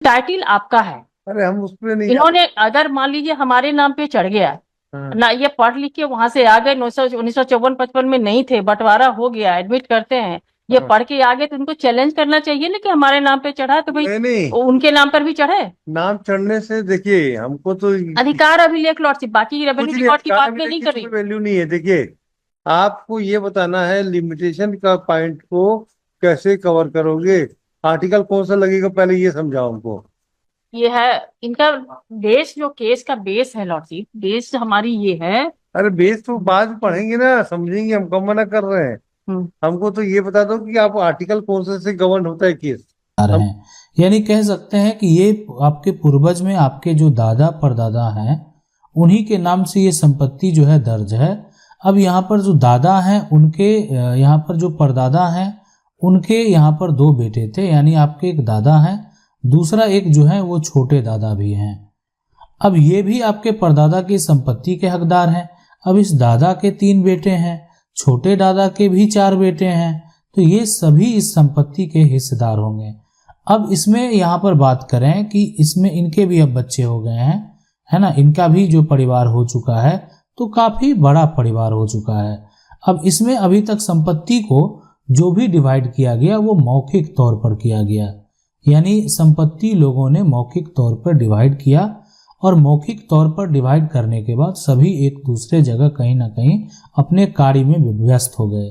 Title आपका है। अरे हम उस पे नहीं इन्होंने अगर मान लीजिए हमारे नाम पे चढ़ गया हाँ। ना, ये पढ़ लिख के वहां से आ गए, 1954-55 में नहीं थे, बंटवारा हो गया, एडमिट करते हैं, ये हाँ। पढ़ के आ गए, तो उनको चैलेंज करना चाहिए ना कि हमारे नाम पे चढ़ा है तो भाई नहीं नहीं, उनके नाम पर भी चढ़े। नाम चढ़ने से देखिए हमको तो अधिकार अभिलेख लॉर्डशिप, बाकी कुछ रेवेन्यू नहीं, रिकॉर्ड की अधिकार बात अभी मैं तक नहीं की कर कोई रही। वैल्यू नहीं है। देखिए, आपको ये बताना है लिमिटेशन का पॉइंट को कैसे कवर करोगे, आर्टिकल कौन सा लगेगा, पहले ये समझाओ हमको। ये है इनका बेस, जो केस का बेस है लॉर्डशिप, बेस हमारी ये है। अरे बेस तो बाद में पढ़ेंगे ना, समझेंगे, हम कम मना कर रहे हैं। हम्म। हमको तो ये बता दो कि आप आर्टिकल कौन से गवर्न होता है केस। आ रहे हम हैं। यानी कह सकते हैं कि ये आपके पूर्वज में आपके जो दादा परदादा हैं उन्हीं के नाम से ये संपत्ति जो है दर्ज है। अब यहाँ पर जो दादा हैं उनके यहाँ पर जो परदादा हैं उनके यहाँ पर दो बेटे थे, यानी आपके एक दादा हैं, दूसरा एक जो है वो छोटे दादा भी हैं। अब ये भी आपके परदादा की संपत्ति के हकदार हैं। अब इस दादा के 3 बेटे हैं, छोटे दादा के भी 4 बेटे हैं, तो ये सभी इस संपत्ति के हिस्सेदार होंगे। अब इसमें यहाँ पर बात करें कि इसमें इनके भी अब बच्चे हो गए हैं, है ना, इनका भी जो परिवार हो चुका है, तो काफी बड़ा परिवार हो चुका है। अब इसमें अभी तक संपत्ति को जो भी डिवाइड किया गया वो मौखिक तौर पर किया गया, यानी संपत्ति लोगों ने मौखिक तौर पर डिवाइड किया, और मौखिक तौर पर डिवाइड करने के बाद सभी एक दूसरे जगह कहीं ना कहीं अपने कार्य में व्यस्त हो गए।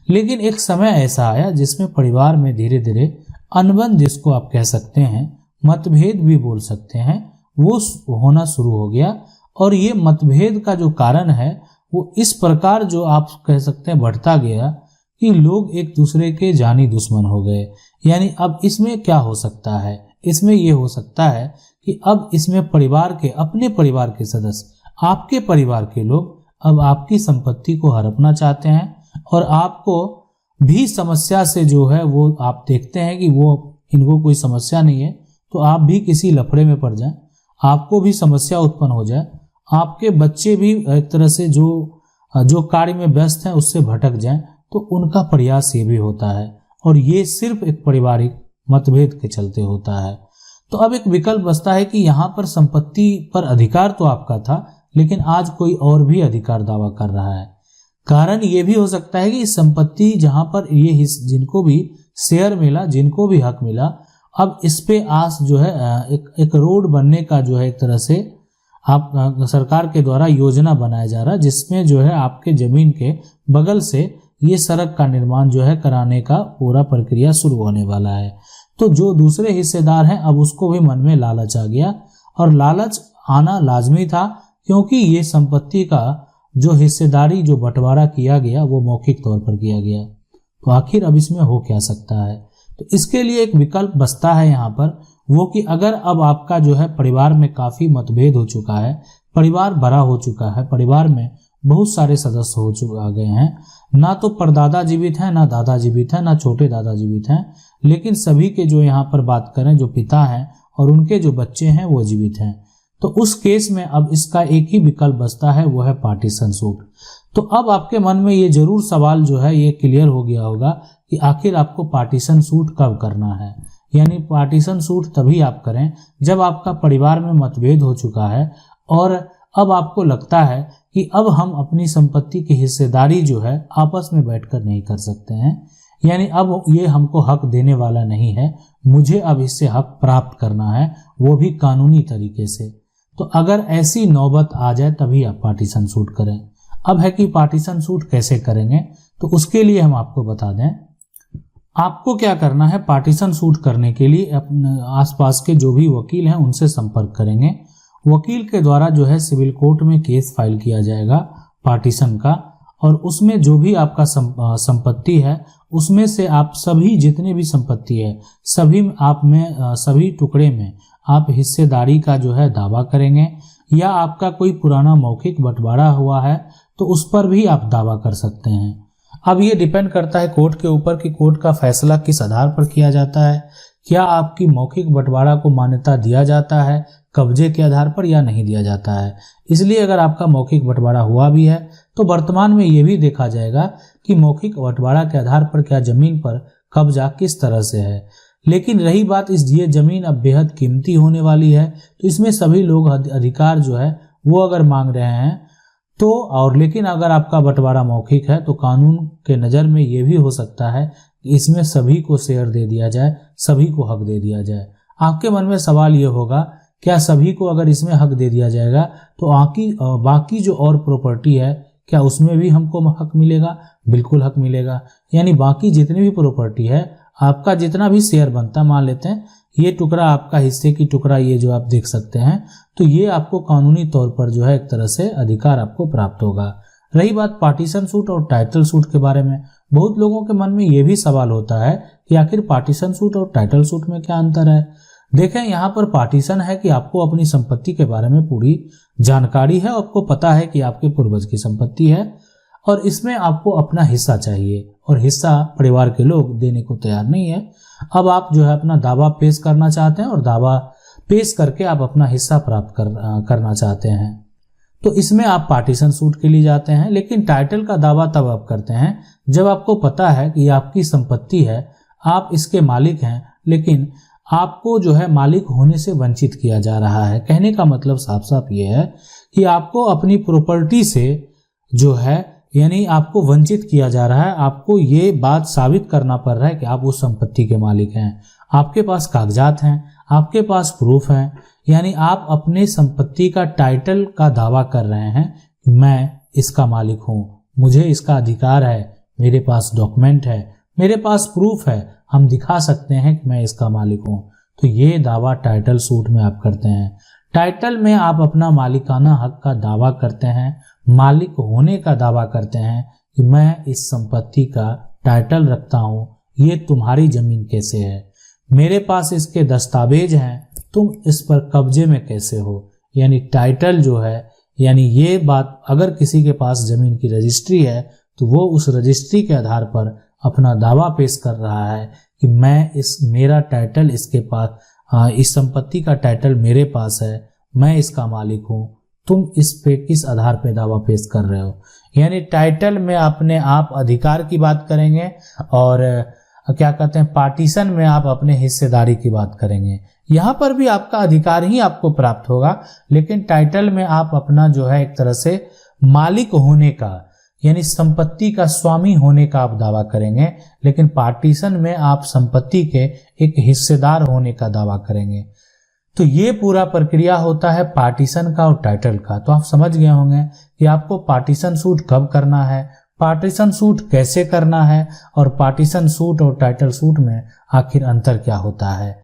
लेकिन एक समय ऐसा आया जिसमें परिवार में धीरे धीरे अनबन, जिसको आप कह सकते हैं, मतभेद भी बोल सकते हैं, वो होना शुरू हो गया। और ये मतभेद का जो कारण है वो इस प्रकार जो आप कह सकते हैं बढ़ता गया कि लोग एक दूसरे के जानी दुश्मन हो गए। यानी अब इसमें क्या हो सकता है, इसमें ये हो सकता है कि अब इसमें परिवार के, अपने परिवार के सदस्य, आपके परिवार के लोग अब आपकी संपत्ति को हड़पना चाहते हैं, और आपको भी समस्या से जो है वो आप देखते हैं कि वो इनको कोई समस्या नहीं है, तो आप भी किसी लफड़े में पड़ जाएं, आपको भी समस्या उत्पन्न हो जाए, आपके बच्चे भी एक तरह से जो कार्य में व्यस्त हैं उससे भटक जाएं, तो उनका प्रयास ये भी होता है। और ये सिर्फ एक पारिवारिक मतभेद के चलते होता है। तो अब एक विकल्प बचता है कि यहाँ पर संपत्ति पर अधिकार तो आपका था, लेकिन आज कोई और भी अधिकार दावा कर रहा है। कारण ये भी हो सकता है कि संपत्ति जहां पर ये जिनको भी शेयर मिला, जिनको भी हक मिला, अब इस पे आस जो है एक रोड बनने का जो है एक तरह से आप सरकार के द्वारा योजना बनाया जा रहा है, जिसमें जो है आपके जमीन के बगल से ये सड़क का निर्माण जो है कराने का पूरा प्रक्रिया शुरू होने वाला है। तो जो दूसरे हिस्सेदार हैं अब उसको भी मन में लालच आ गया, और लालच आना लाजमी था, क्योंकि ये संपत्ति का जो हिस्सेदारी, जो बंटवारा किया गया वो मौखिक तौर पर किया गया। तो आखिर अब इसमें हो क्या सकता है? तो इसके लिए एक विकल्प बचता है यहाँ पर, वो कि अगर अब आपका जो है परिवार में काफी मतभेद हो चुका है, परिवार बड़ा हो चुका है, परिवार में बहुत सारे सदस्य आ गए हैं, ना तो परदादा जीवित हैं, ना दादा जीवित हैं, ना छोटे दादा जीवित हैं, लेकिन सभी के जो यहाँ पर बात करें जो पिता हैं और उनके जो बच्चे हैं वो जीवित हैं, तो उस केस में अब इसका एक ही विकल्प बचता है, वो है पार्टीशन सूट। तो अब आपके मन में ये जरूर सवाल जो है ये क्लियर हो गया होगा कि आखिर आपको पार्टीशन सूट कब करना है। यानी पार्टीशन सूट तभी आप करें जब आपका परिवार में मतभेद हो चुका है, और अब आपको लगता है कि अब हम अपनी संपत्ति की हिस्सेदारी जो है आपस में बैठकर नहीं कर सकते हैं, यानी अब ये हमको हक देने वाला नहीं है, मुझे अब इससे हक प्राप्त करना है, वो भी कानूनी तरीके से। तो अगर ऐसी नौबत आ जाए तभी आप पार्टीशन सूट करें। अब है कि पार्टीशन सूट कैसे करेंगे, तो उसके लिए हम आपको बता दें, आपको क्या करना है। पार्टीशन सूट करने के लिए अपने आसपास के जो भी वकील हैं उनसे संपर्क करेंगे। वकील के द्वारा जो है सिविल कोर्ट में केस फाइल किया जाएगा पार्टीशन का, और उसमें जो भी आपका संपत्ति है उसमें से आप सभी जितने भी संपत्ति है सभी आप में सभी टुकड़े में आप हिस्सेदारी का जो है दावा करेंगे, या आपका कोई पुराना मौखिक बंटवारा हुआ है तो उस पर भी आप दावा कर सकते हैं। अब ये डिपेंड करता है कोर्ट के ऊपर कि कोर्ट का फैसला किस आधार पर किया जाता है, क्या आपकी मौखिक बंटवारा को मान्यता दिया जाता है कब्जे के आधार पर या नहीं दिया जाता है। इसलिए अगर आपका मौखिक बंटवारा हुआ भी है तो वर्तमान में ये भी देखा जाएगा कि मौखिक बंटवारा के आधार पर क्या जमीन पर कब्जा किस तरह से है। लेकिन रही बात ये जमीन अब बेहद कीमती होने वाली है, तो इसमें सभी लोग अधिकार जो है वो अगर मांग रहे हैं तो, और लेकिन अगर आपका बंटवारा मौखिक है तो कानून के नज़र में ये भी हो सकता है कि इसमें सभी को शेयर दे दिया जाए, सभी को हक दे दिया जाए। आपके मन में सवाल ये होगा, क्या सभी को अगर इसमें हक दे दिया जाएगा तो बाकी जो और प्रॉपर्टी है क्या उसमें भी हमको हक मिलेगा? बिल्कुल हक मिलेगा। यानी बाकी जितनी भी प्रॉपर्टी है, आपका जितना भी शेयर बनता, मान लेते हैं ये टुकड़ा आपका हिस्से की टुकड़ा, ये जो आप देख सकते हैं, तो ये आपको कानूनी तौर पर जो है एक तरह से अधिकार आपको प्राप्त होगा। रही बात पार्टीशन सूट और टाइटल सूट के बारे में, बहुत लोगों के मन में ये भी सवाल होता है कि आखिर पार्टीशन सूट और टाइटल सूट में क्या अंतर है। देखें, यहाँ पर पार्टीशन है कि आपको अपनी संपत्ति के बारे में पूरी जानकारी है, आपको पता है कि आपके पूर्वज की संपत्ति है और इसमें आपको अपना हिस्सा चाहिए और हिस्सा परिवार के लोग देने को तैयार नहीं है। अब आप जो है अपना दावा पेश करना चाहते हैं और दावा पेश करके आप अपना हिस्सा प्राप्त करना चाहते हैं, तो इसमें आप पार्टीशन सूट के लिए जाते हैं। लेकिन टाइटल का दावा तब आप करते हैं जब आपको पता है कि आपकी संपत्ति है, आप इसके मालिक हैं, लेकिन आपको जो है मालिक होने से वंचित किया जा रहा है। कहने का मतलब साफ साफ ये है कि आपको अपनी प्रॉपर्टी से जो है, यानी आपको वंचित किया जा रहा है। आपको ये बात साबित करना पड़ रहा है कि आप उस संपत्ति के मालिक हैं, आपके पास कागजात हैं, आपके पास प्रूफ हैं, यानी आप अपने संपत्ति का टाइटल का दावा कर रहे हैं कि मैं इसका मालिक हूँ, मुझे इसका अधिकार है, मेरे पास डॉक्यूमेंट है, मेरे पास प्रूफ है, हम दिखा सकते हैं कि मैं इसका मालिक हूँ। तो ये दावा टाइटल सूट में आप करते हैं। टाइटल में आप अपना मालिकाना हक का दावा करते हैं, मालिक होने का दावा करते हैं कि मैं इस संपत्ति का टाइटल रखता हूँ, ये तुम्हारी जमीन कैसे है, मेरे पास इसके दस्तावेज हैं, तुम इस पर कब्जे में कैसे हो। यानी टाइटल जो है, यानी ये बात, अगर किसी के पास जमीन की रजिस्ट्री है तो वो उस रजिस्ट्री के आधार पर अपना दावा पेश कर रहा है कि मैं मेरा टाइटल इसके पास, इस संपत्ति का टाइटल मेरे पास है, मैं इसका मालिक हूँ, तुम इस पे किस आधार पे दावा पेश कर रहे हो। यानी टाइटल में अपने आप अधिकार की बात करेंगे और क्या कहते हैं, पार्टीशन में आप अपने हिस्सेदारी की बात करेंगे। यहाँ पर भी आपका अधिकार ही आपको प्राप्त होगा, लेकिन टाइटल में आप अपना जो है एक तरह से मालिक होने का, यानी संपत्ति का स्वामी होने का आप दावा करेंगे, लेकिन पार्टीशन में आप संपत्ति के एक हिस्सेदार होने का दावा करेंगे। तो ये पूरा प्रक्रिया होता है पार्टीशन का और टाइटल का। तो आप समझ गए होंगे कि आपको पार्टीशन सूट कब करना है, पार्टीशन सूट कैसे करना है और पार्टीशन सूट और टाइटल सूट में आखिर अंतर क्या होता है।